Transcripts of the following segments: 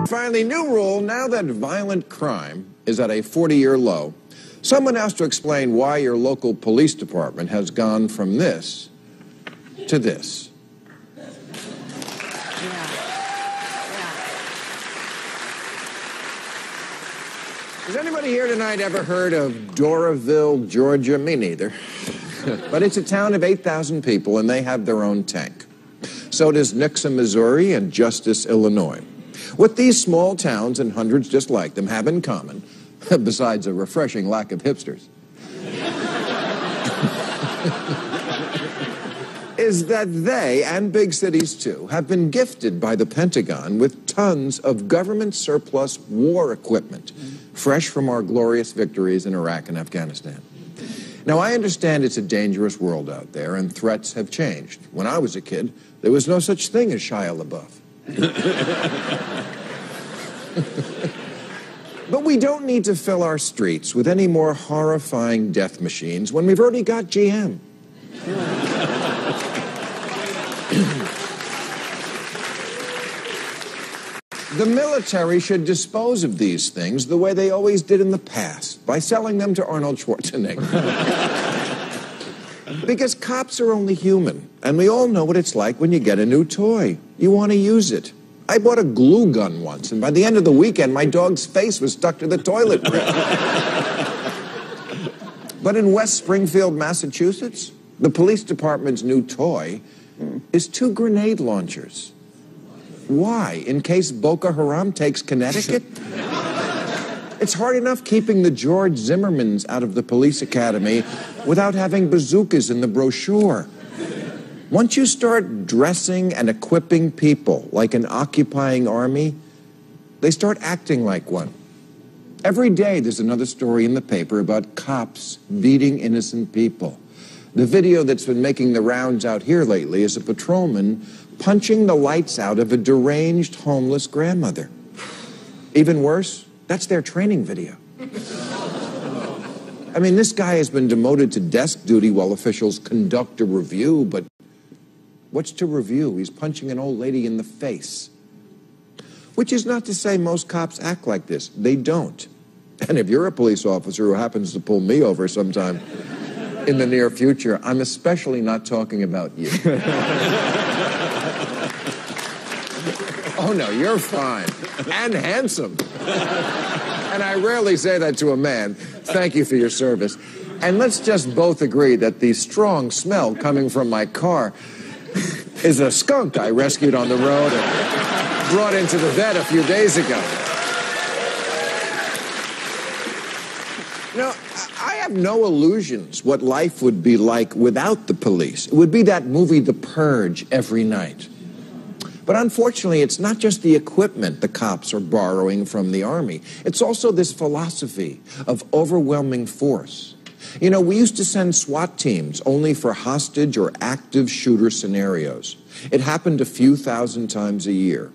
Finally, new rule, now that violent crime is at a 40-year low, someone has to explain why your local police department has gone from this to this. Has anybody here tonight ever heard of Doraville, Georgia? Me neither. But it's a town of 8,000 people, and they have their own tank. So does Nixa, Missouri, and Justice, Illinois. What these small towns and hundreds just like them have in common, besides a refreshing lack of hipsters, is that they, and big cities too, have been gifted by the Pentagon with tons of government surplus war equipment, fresh from our glorious victories in Iraq and Afghanistan. Now, I understand it's a dangerous world out there, and threats have changed. When I was a kid, there was no such thing as Shia LaBeouf. But we don't need to fill our streets with any more horrifying death machines when we've already got GM. The military should dispose of these things the way they always did in the past, by selling them to Arnold Schwarzenegger. Because cops are only human, and we all know what it's like when you get a new toy. You want to use it. I bought a glue gun once, and by the end of the weekend, my dog's face was stuck to the toilet brick. But in West Springfield, Massachusetts, the police department's new toy is 2 grenade launchers. Why? In case Boko Haram takes Connecticut? It's hard enough keeping the George Zimmermans out of the police academy without having bazookas in the brochure. Once you start dressing and equipping people like an occupying army, they start acting like one. Every day there's another story in the paper about cops beating innocent people. The video that's been making the rounds out here lately is a patrolman punching the lights out of a deranged homeless grandmother. Even worse, that's their training video. I mean, this guy has been demoted to desk duty while officials conduct a review, but what's to review? He's punching an old lady in the face. Which is not to say most cops act like this. They don't. And if you're a police officer who happens to pull me over sometime in the near future, I'm especially not talking about you. Oh, no, you're fine. And handsome. And I rarely say that to a man. Thank you for your service. And let's just both agree that the strong smell coming from my car is a skunk I rescued on the road and brought into the vet a few days ago. Now, I have no illusions what life would be like without the police. It would be that movie, The Purge, every night. But unfortunately, it's not just the equipment the cops are borrowing from the Army. It's also this philosophy of overwhelming force. You know, we used to send SWAT teams only for hostage or active shooter scenarios. It happened a few thousand times a year.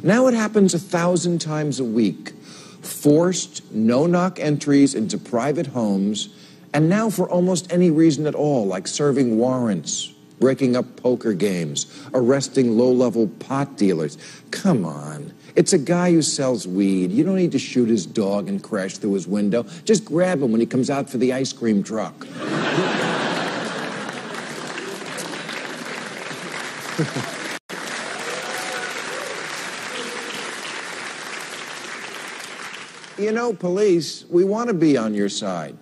Now it happens 1,000 times a week. Forced, no-knock entries into private homes, and now for almost any reason at all, like serving warrants, breaking up poker games, arresting low-level pot dealers. Come on. It's a guy who sells weed. You don't need to shoot his dog and crash through his window. Just grab him when he comes out for the ice cream truck. You know, police, we want to be on your side.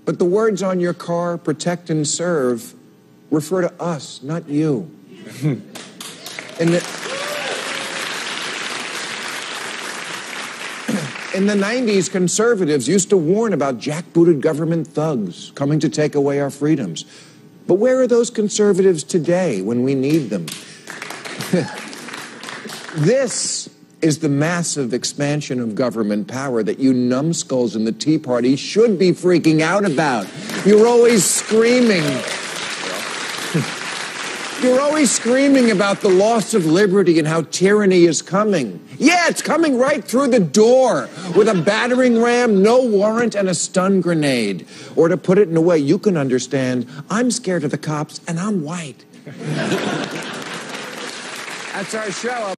But the words on your car, protect and serve, refer to us, not you. In the 90s, conservatives used to warn about jackbooted government thugs coming to take away our freedoms. But where are those conservatives today when we need them? This is the massive expansion of government power that you numbskulls in the Tea Party should be freaking out about. You're always screaming. You're always screaming about the loss of liberty and how tyranny is coming. Yeah, it's coming right through the door with a battering ram, no warrant, and a stun grenade. Or to put it in a way you can understand, I'm scared of the cops and I'm white. That's our show.